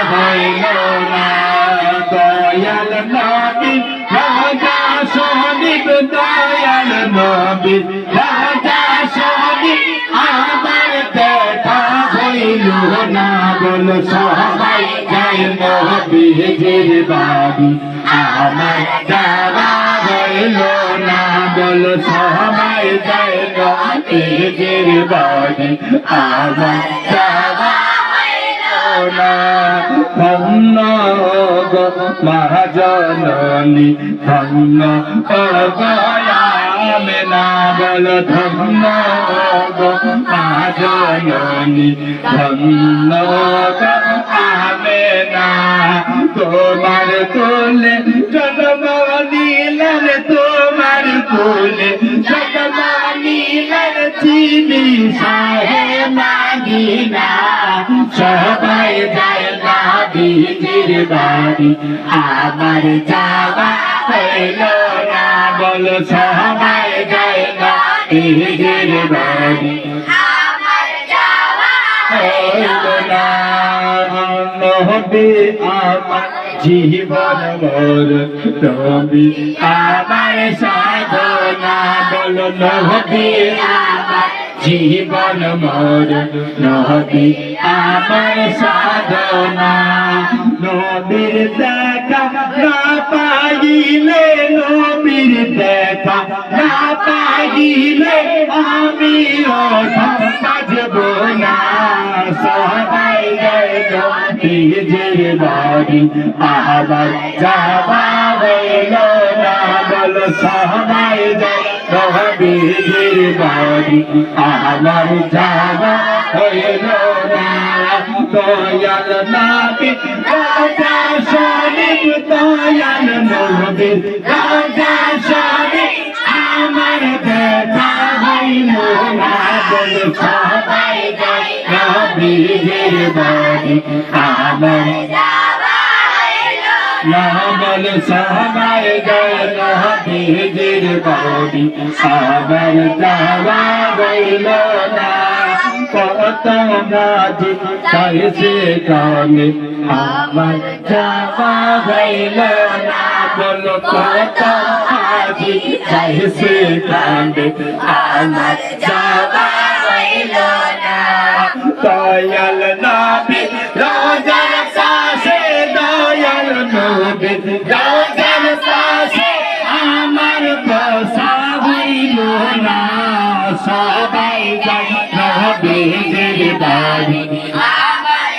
হইল না দয়াল নবী রাজা শরীফ দয়াল নবী রাজা শরীফ আমার দেখা হইল না বল সবাই যায় নবীজির বাড়ি আমার যাওয়া হইল না বল সবাই যায় নবীজির বাড়ি আমার যাওয়া না ধন্য গো মহাজননী ধন্য গয়ামেনা বল ধন্য গো মহাজননী ধন্য গয়ামেনা তোমার কোলে জন্ম নিলেন তোমার কোলে জন্ম নিলেন চিনি সাহে মাগিনা সবাই যায় নবীজির বাড়ি আমার যাওয়া হইল না বল সবাই যায় নবীজির বাড়ি আমার যাওয়া হইল না নবী আমার জীবন মোর নবী আমার সাধনা বল নবী আমার জীবন মোর নবী আমার সাধনা নবীর দেখা না পাইলে নবীর দেখা না পাইলে আমি বাজব না সবাই যায় নবীজির বাড়ি আবার যাওয়া হইল না বল সবাই যায় নবীজির বাড়ি আমার যাওয়া হইল না দয়াল নবী রাজা শরীফ দয়াল নবী রাজা শরীফ আমার দেখা হইল না বল সবাই যায় নবীজির বাড়ি আমার যাওয়া হইল না বল সবাই যায় নবীজির বাড়ি আমার যাওয়া হইল না কত মাঝি চাইছে কানে আমার যাওয়া হইল না বল কত মাঝি চাইছে কানে আমার যাওয়া হইল না দয়াল নবী